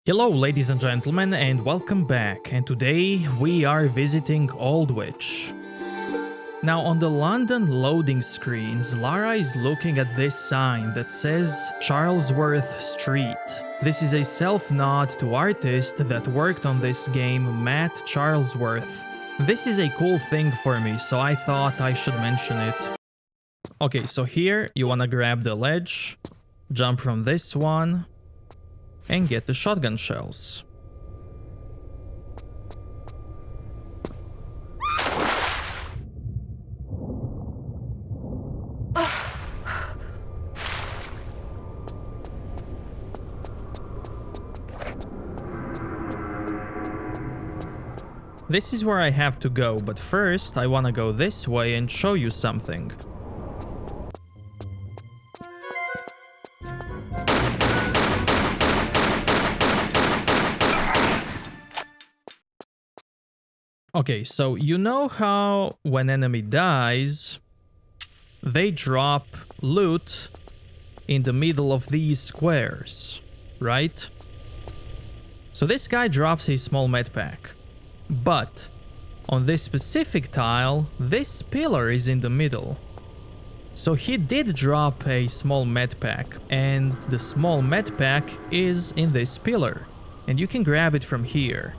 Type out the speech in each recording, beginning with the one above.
Hello ladies and gentlemen and welcome back, and today we are visiting Aldwych. Now on the London loading screens, Lara is looking at this sign that says Charlesworth Street. This is a self-nod to artist that worked on this game, Matt Charlesworth. This is a cool thing for me, so I thought I should mention it. Okay, so here you wanna grab the ledge, jump from this one, and get the shotgun shells. This is where I have to go, but first I wanna go this way and show you something. Okay, so you know how when enemy dies, they drop loot in the middle of these squares, right? So this guy drops a small medpack, but on this specific tile, this pillar is in the middle. So he did drop a small medpack, and the small medpack is in this pillar, and you can grab it from here.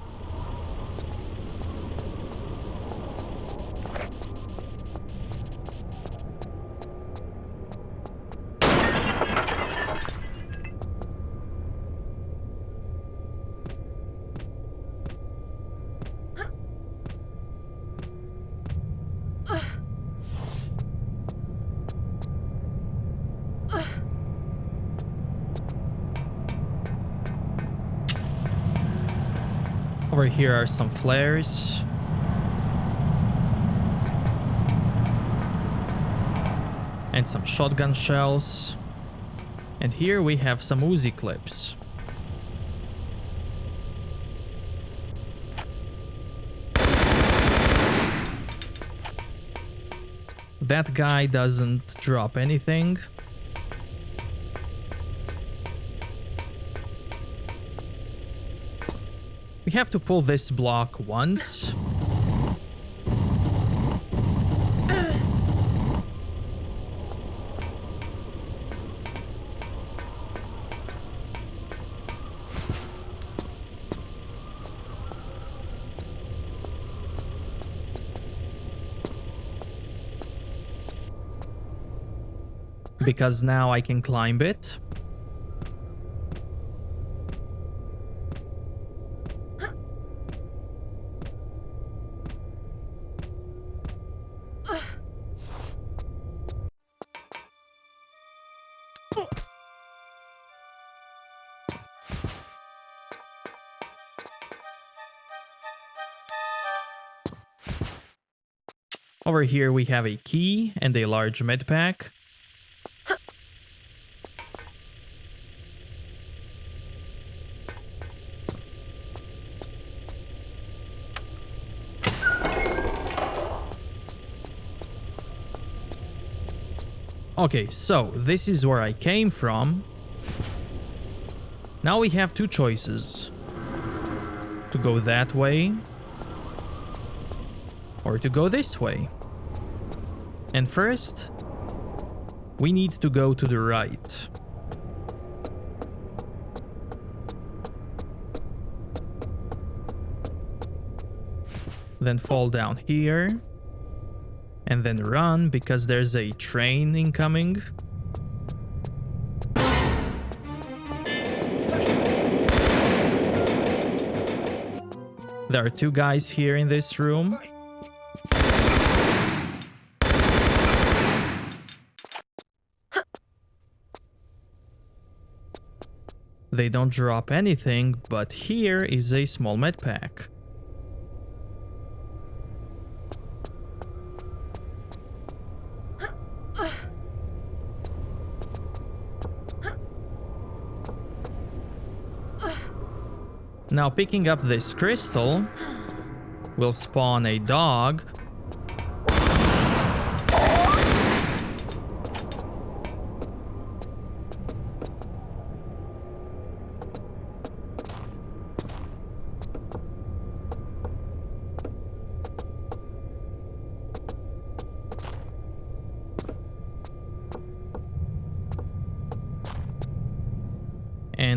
Over here are some flares. And some shotgun shells. And here we have some Uzi clips. That guy doesn't drop anything. We have to pull this block once. Because now I can climb it. Over here we have a key and a large medpack. Okay, so this is where I came from. Now we have two choices. To go that way, or to go this way. And first, we need to go to the right. Then fall down here. And then run, because there's a train incoming. There are two guys here in this room. They don't drop anything, but here is a small medpack. Now picking up this crystal will spawn a dog.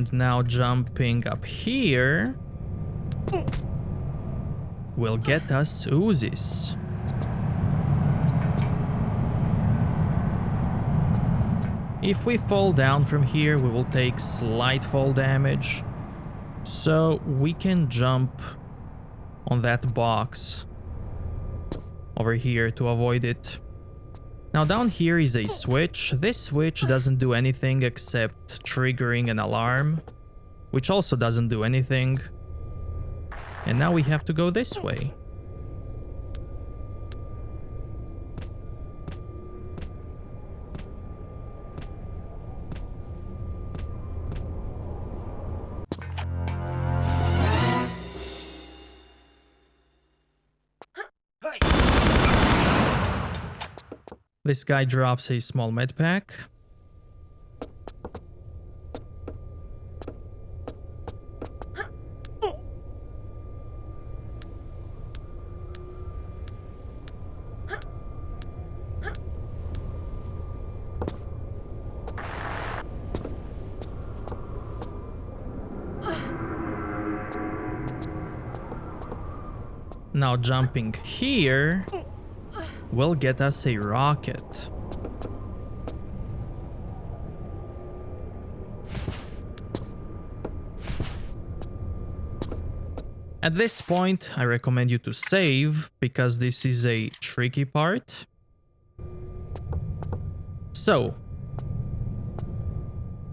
And now jumping up here will get us Uzis. If we fall down from here, we will take slight fall damage. So we can jump on that box over here to avoid it. Now down here is a switch. This switch doesn't do anything except triggering an alarm, which also doesn't do anything. And now we have to go this way. This guy drops a small med pack. Now jumping here will get us a rocket. At this point, I recommend you to save, because this is a tricky part. So,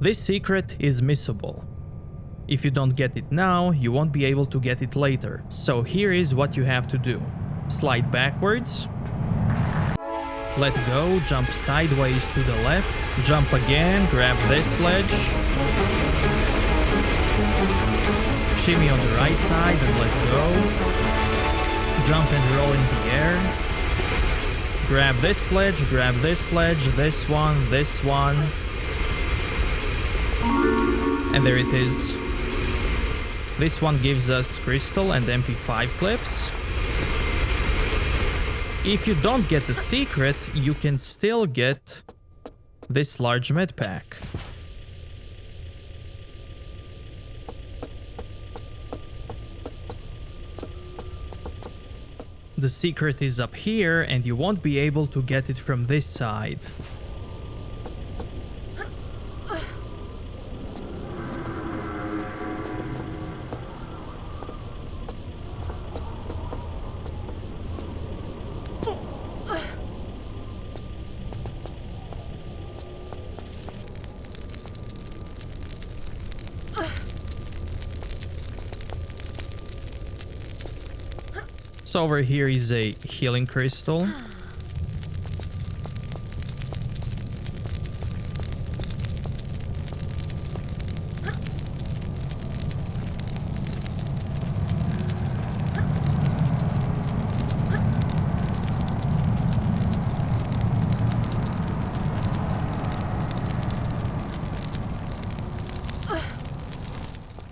this secret is missable. If you don't get it now, you won't be able to get it later. So here is what you have to do. Slide backwards. Let go, jump sideways to the left, jump again, grab this sledge, shimmy on the right side and let go, jump and roll in the air, grab this sledge, this one, and there it is. This one gives us crystal and MP5 clips. If you don't get the secret, you can still get this large med pack. The secret is up here, and you won't be able to get it from this side. So over here is a healing crystal.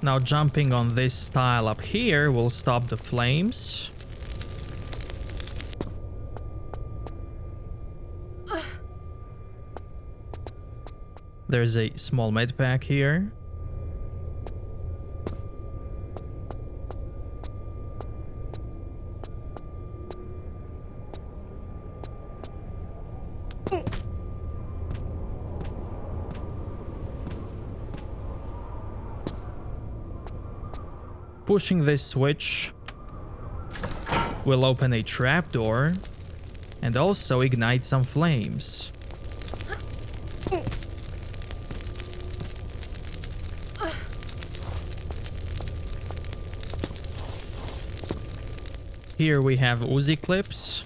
Now jumping on this tile up here will stop the flames. There's a small med pack here. Pushing this switch will open a trapdoor and also ignite some flames. Here we have Uzi clips.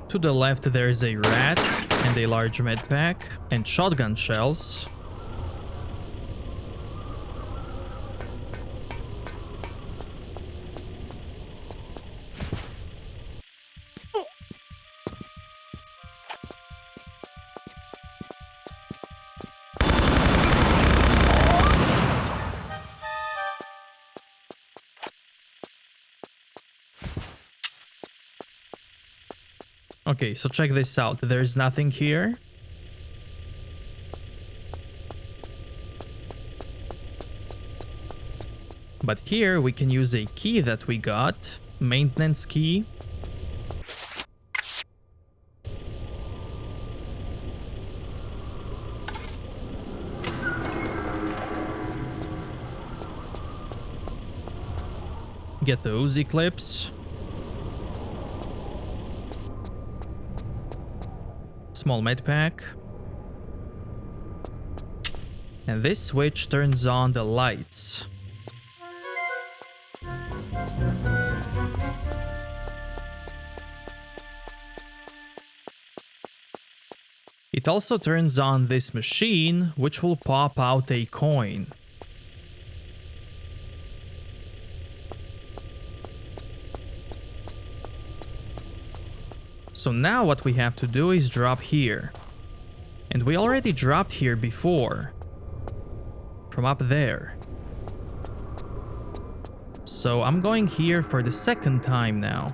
To the left there is a rat and a large med pack and shotgun shells. Okay, so check this out. There's nothing here. But here we can use a key that we got. Maintenance key. Get the Uzi clips. Small medpack. And this switch turns on the lights. It also turns on this machine, which will pop out a coin. So now what we have to do is drop here. And we already dropped here before. From up there. So I'm going here for the second time now.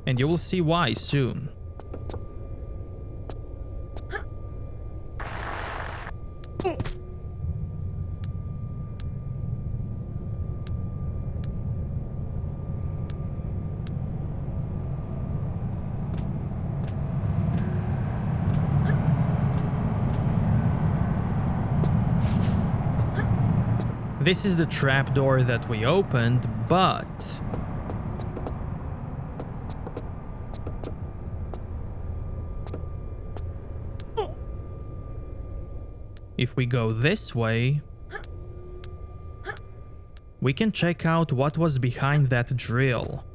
And you will see why soon. This is the trapdoor that we opened, but if we go this way, we can check out what was behind that drill.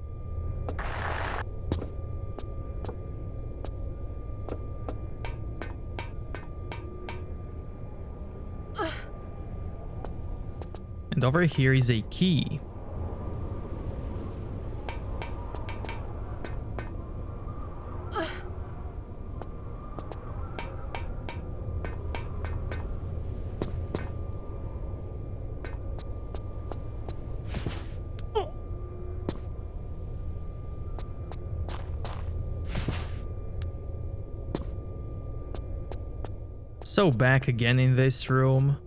And over here is a key. So back again in this room.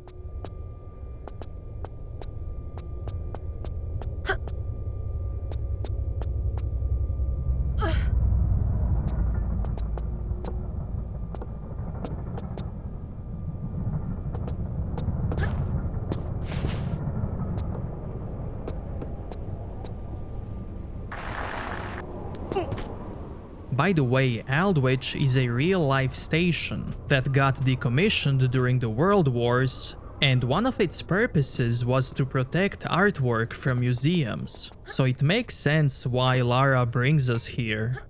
By the way, Aldwych is a real-life station that got decommissioned during the World Wars, and one of its purposes was to protect artwork from museums. So it makes sense why Lara brings us here.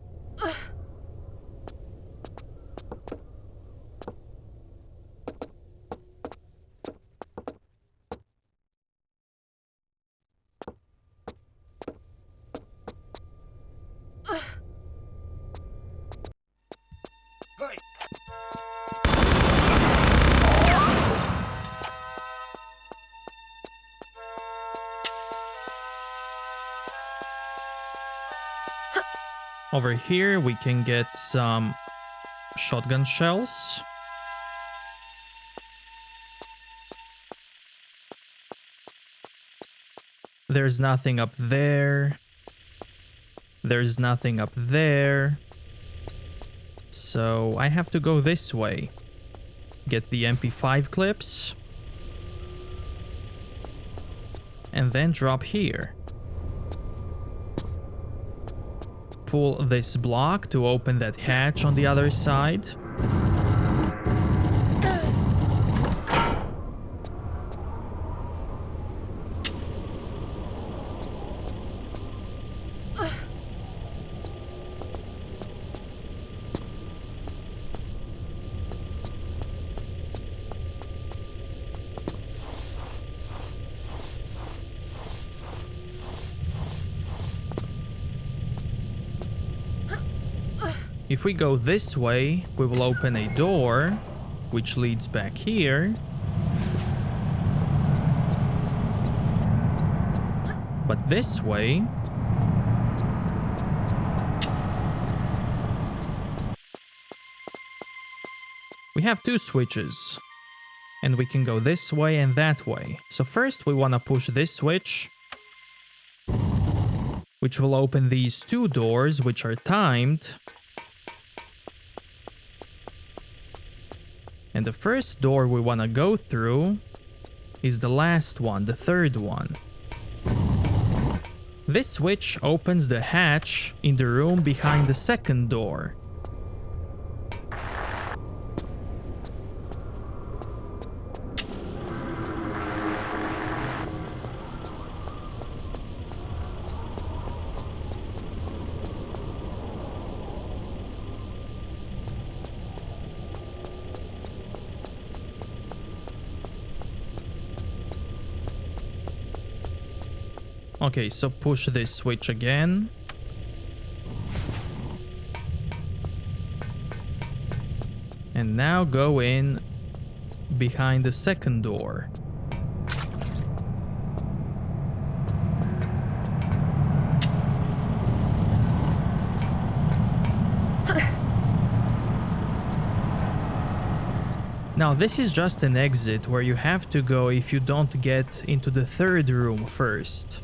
Over here we can get some shotgun shells. There's nothing up there. There's nothing up there. So I have to go this way. Get the MP5 clips. And then drop here. Pull this block to open that hatch on the other side. If we go this way, we will open a door, which leads back here. But this way... we have two switches. And we can go this way and that way. So first we want to push this switch, which will open these two doors, which are timed. And the first door we want to go through is the last one, the third one. This switch opens the hatch in the room behind the second door. Okay, so push this switch again. And now go in behind the second door. Now this is just an exit where you have to go if you don't get into the third room first.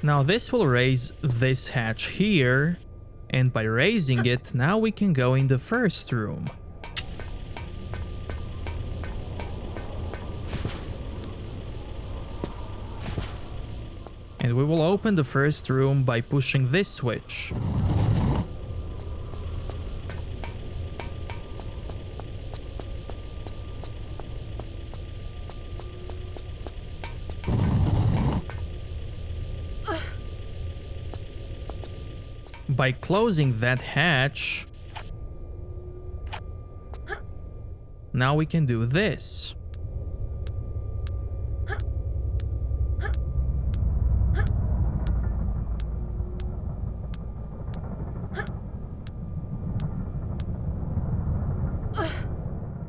Now this will raise this hatch here, and by raising it, now we can go in the first room. And we will open the first room by pushing this switch. By closing that hatch, now we can do this.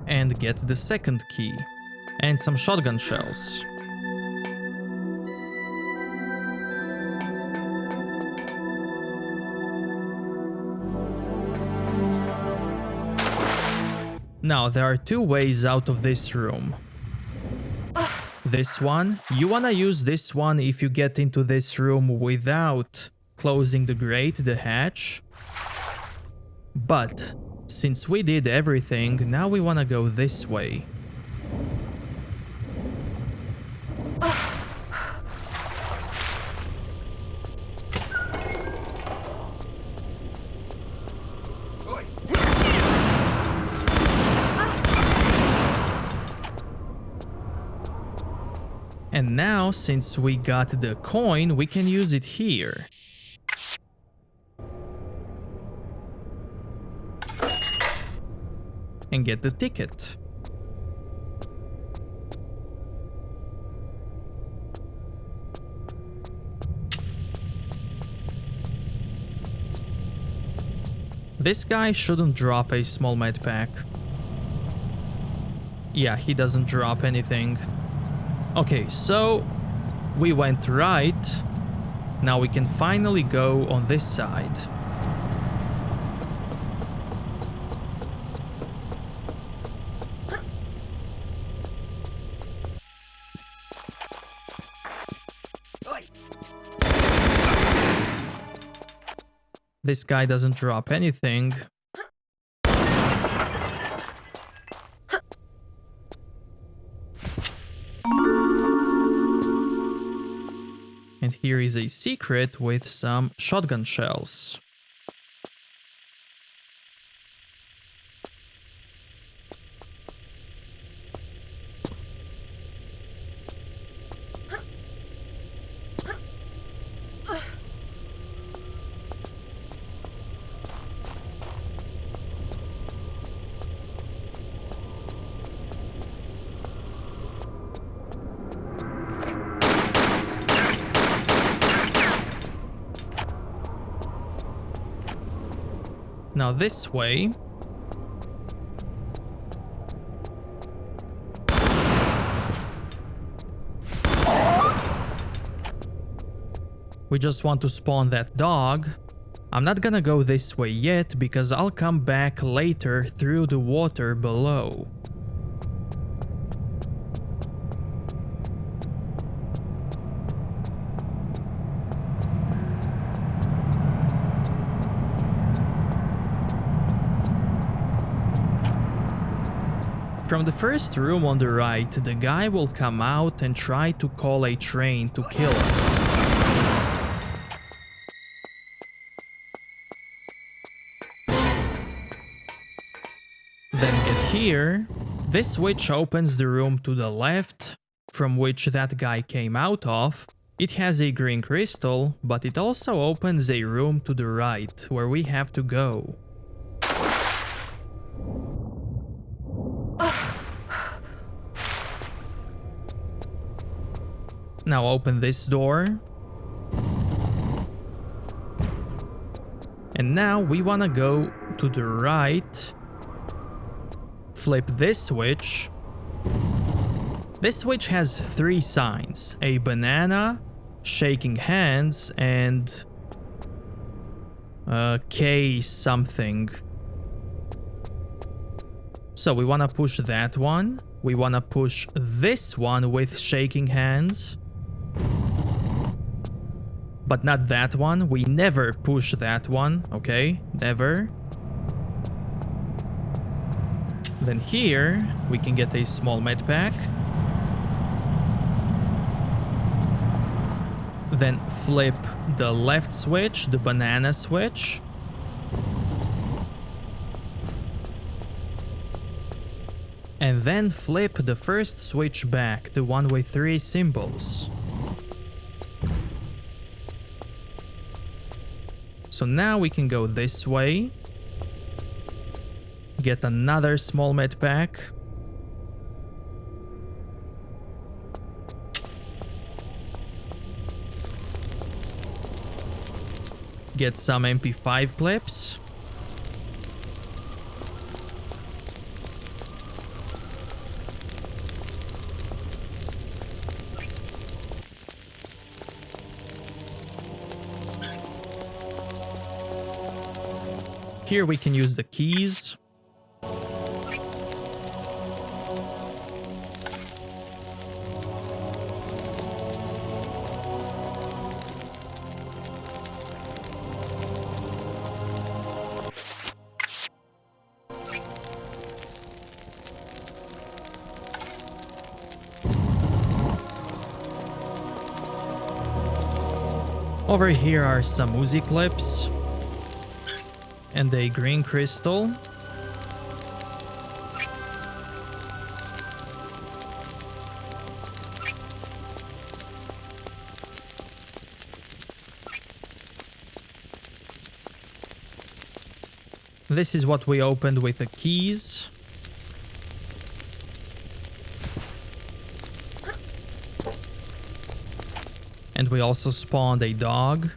And get the second key, and some shotgun shells. Now, there are two ways out of this room. This one, you wanna use this one if you get into this room without closing the grate, the hatch. But, since we did everything, now we wanna go this way. And now, since we got the coin, we can use it here. And get the ticket. This guy shouldn't drop a small med pack. Yeah, he doesn't drop anything. Okay, so we went right. Now we can finally go on this side. This guy doesn't drop anything. And here is a secret with some shotgun shells. Now this way. We just want to spawn that dog. I'm not gonna go this way yet because I'll come back later through the water below. From the first room on the right, the guy will come out and try to call a train to kill us. Then get here. This switch opens the room to the left, from which that guy came out of. It has a green crystal, but it also opens a room to the right, where we have to go. Now open this door. And now we wanna go to the right. Flip this switch. This switch has 3 signs: a banana, shaking hands, and K something. So we wanna push that one. We wanna push this one with shaking hands. But not that one. We never push that one, okay? Never. Then here, we can get a small medpack. Then flip the left switch, the banana switch. And then flip the first switch back, the one with 3 symbols. So now we can go this way. Get another small med pack. Get some MP5 clips. Here we can use the keys. Over here are some Uzi clips. And a green crystal. This is what we opened with the keys. And we also spawned a dog.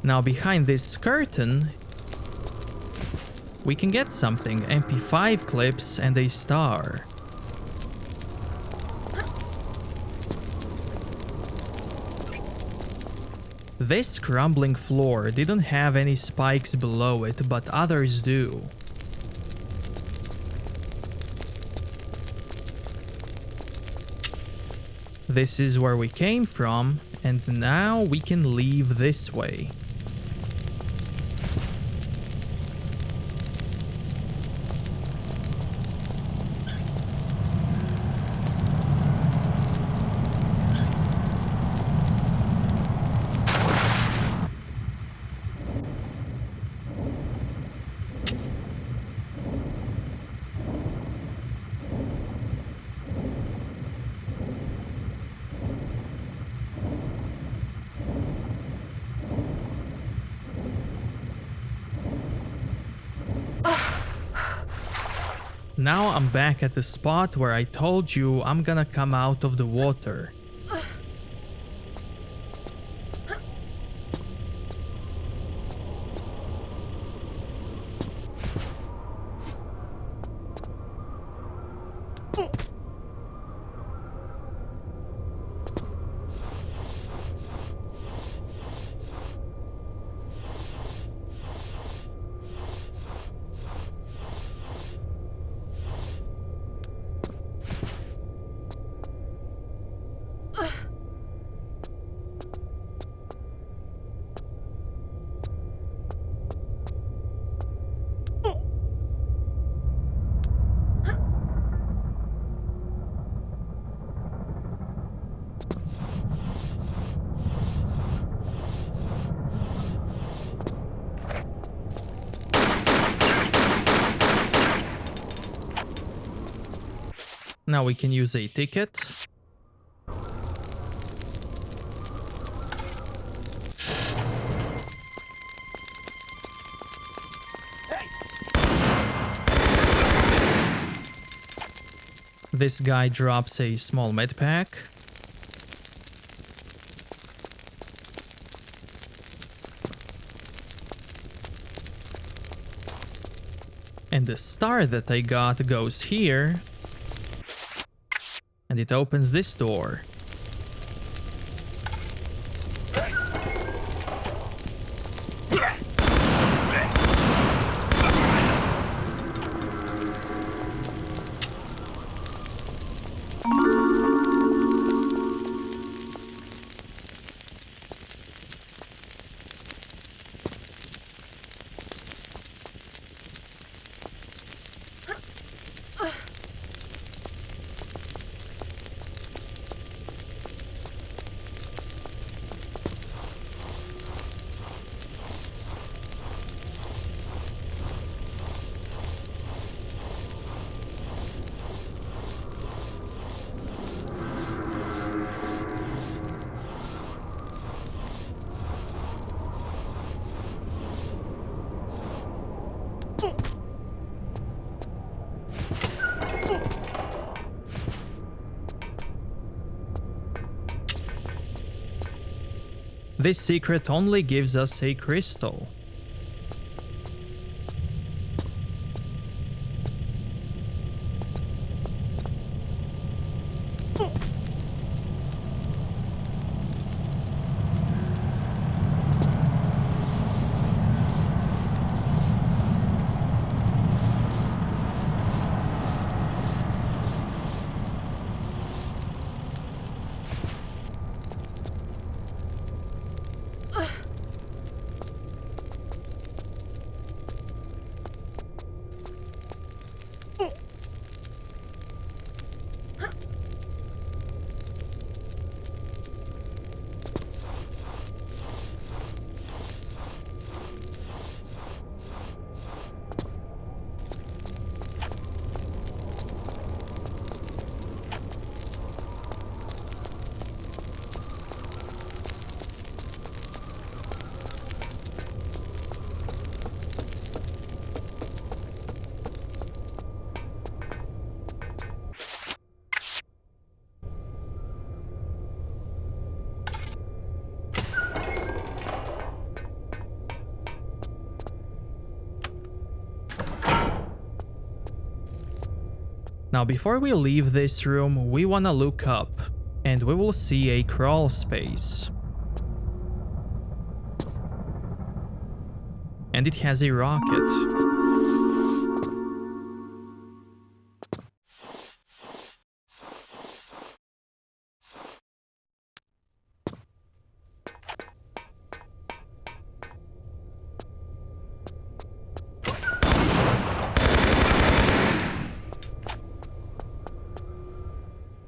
Now behind this curtain, we can get something, MP5 clips and a star. This crumbling floor didn't have any spikes below it, but others do. This is where we came from, and now we can leave this way. Now I'm back at the spot where I told you I'm gonna come out of the water. Now we can use a ticket. This guy drops a small med pack. And the star that I got goes here. And it opens this door. This secret only gives us a crystal. Now before we leave this room, we wanna look up, and we will see a crawl space. And it has a rocket.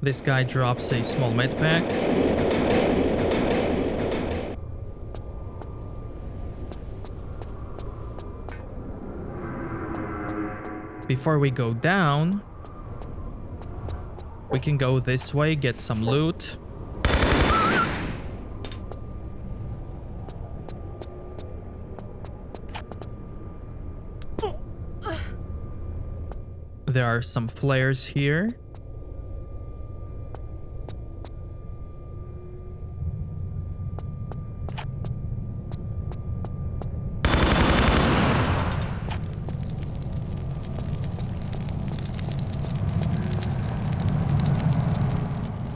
This guy drops a small med pack. Before we go down, we can go this way, get some loot. There are some flares here.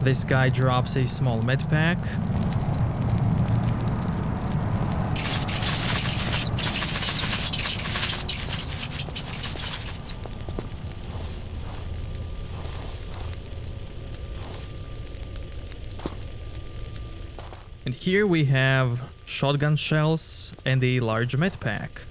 This guy drops a small med pack. And here we have shotgun shells and a large med pack.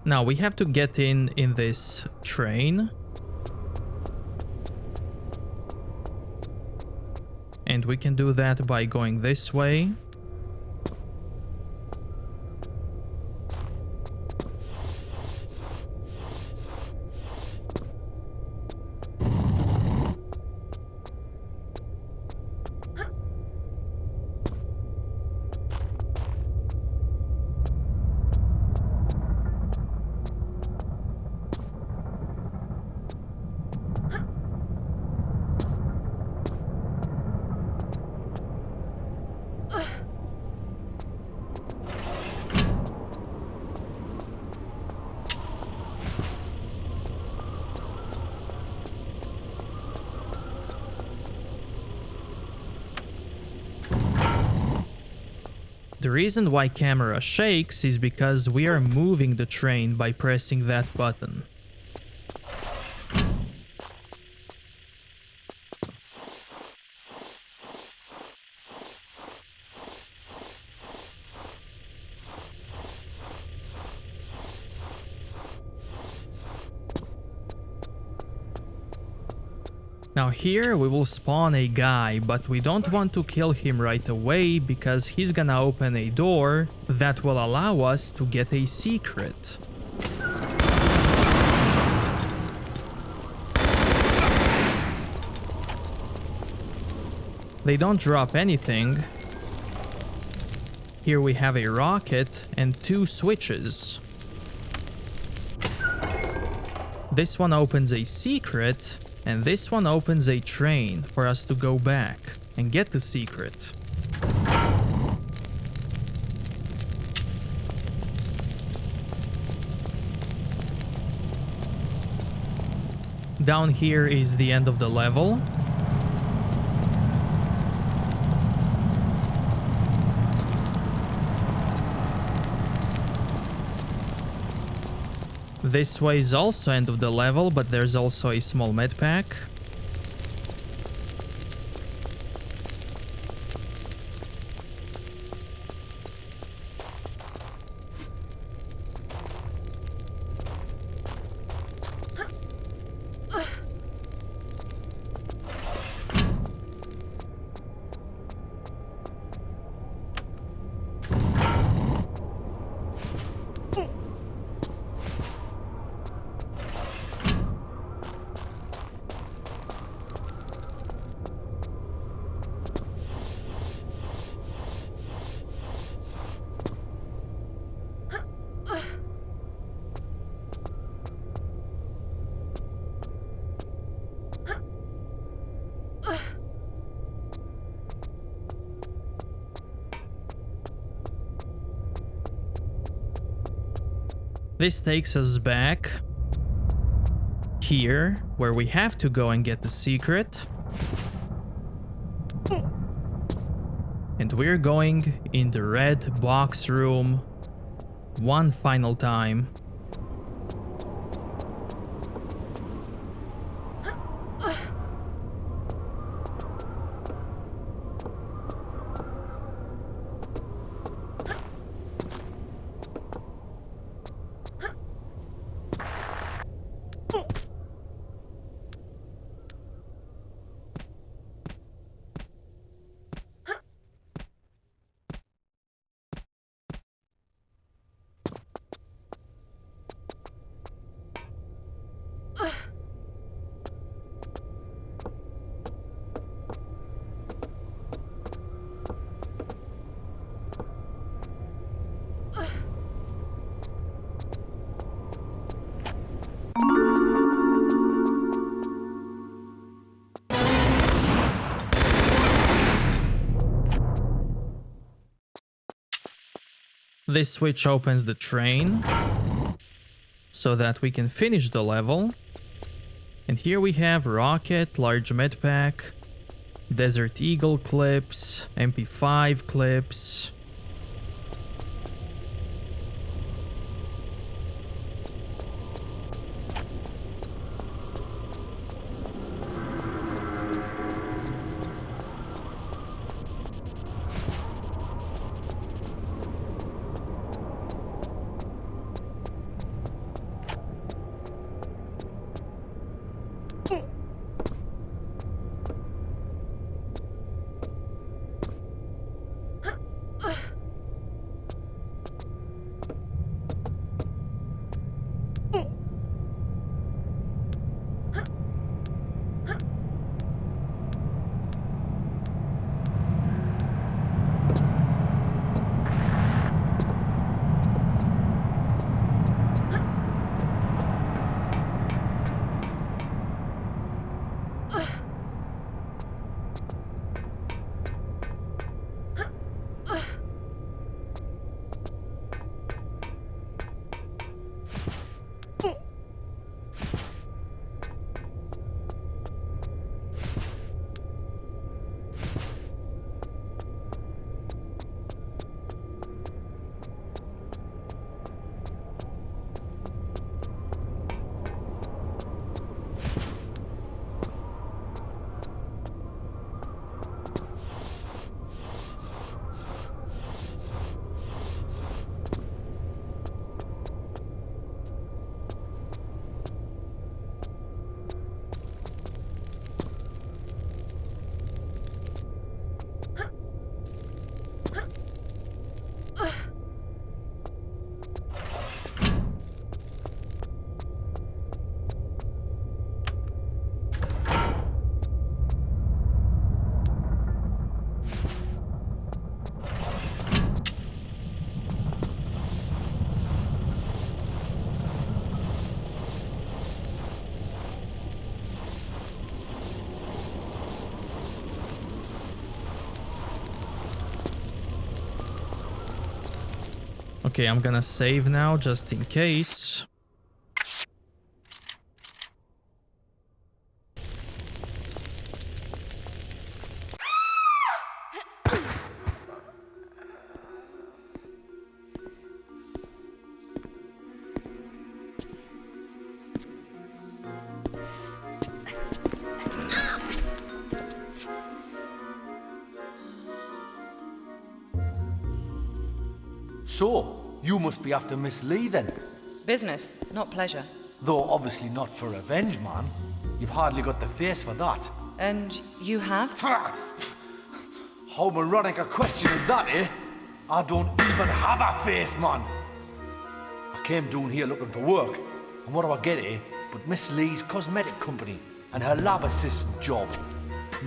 Now we have to get in this train. And we can do that by going this way. The reason why camera shakes is because we are moving the train by pressing that button. Now here we will spawn a guy, but we don't want to kill him right away because he's gonna open a door that will allow us to get a secret. They don't drop anything. Here we have a rocket and 2 switches. This one opens a secret. And this one opens a train for us to go back and get the secret. Down here is the end of the level. This way is also end of the level, but there's also a small med pack. This takes us back here, where we have to go and get the secret. And we're going in the red box room one final time. This switch opens the train so that we can finish the level. And here we have rocket, large med pack, Desert Eagle clips, MP5 clips. Okay, I'm gonna save now just in case. So, you must be after Miss Lee then? Business, not pleasure. Though obviously not for revenge, man. You've hardly got the face for that. And you have? How moronic a question is that, eh? I don't even have a face, man. I came down here looking for work, and what do I get, eh? But Miss Lee's cosmetic company and her lab assistant job.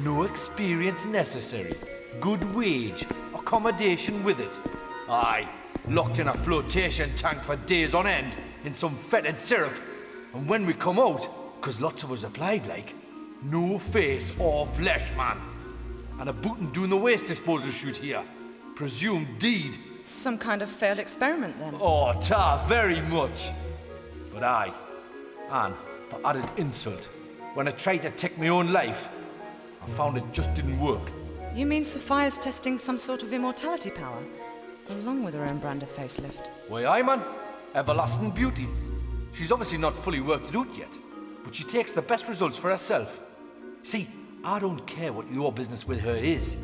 No experience necessary. Good wage, accommodation with it. Aye, locked in a flotation tank for days on end in some fetid syrup. And when we come out, 'cause lots of us applied like, no face or flesh, man. And a bootin' doing the waste disposal shoot here. Presumed deed. Some kind of failed experiment then? Oh, ta, very much. But aye, and for added insult, when I tried to take my own life, I found it just didn't work. You mean Sophia's testing some sort of immortality power? Along with her own brand of facelift? Why, aye, man. Everlasting beauty. She's obviously not fully worked it out yet, but she takes the best results for herself. See, I don't care what your business with her is.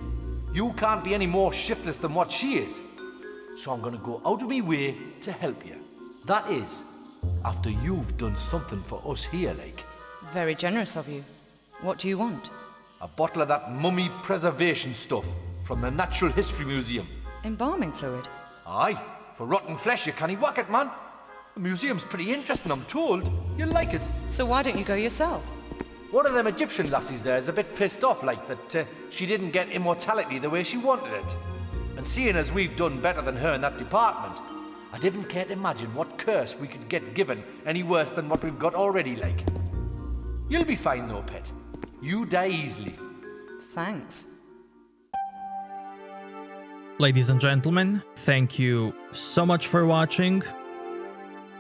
You can't be any more shiftless than what she is. So I'm gonna go out of my way to help you. That is, after you've done something for us here, like. Very generous of you. What do you want? A bottle of that mummy preservation stuff from the Natural History Museum. Embalming fluid? Aye, for rotten flesh you can't whack it, man. The museum's pretty interesting, I'm told. You'll like it. So why don't you go yourself? One of them Egyptian lassies there is a bit pissed off like that she didn't get immortality the way she wanted it. And seeing as we've done better than her in that department, I didn't care to imagine what curse we could get given any worse than what we've got already, like. You'll be fine though, pet. You die easily. Thanks. Ladies and gentlemen, thank you so much for watching,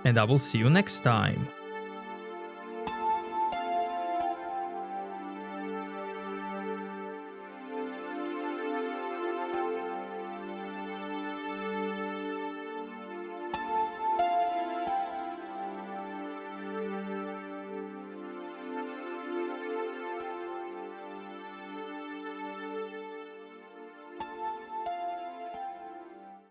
and I will see you next time.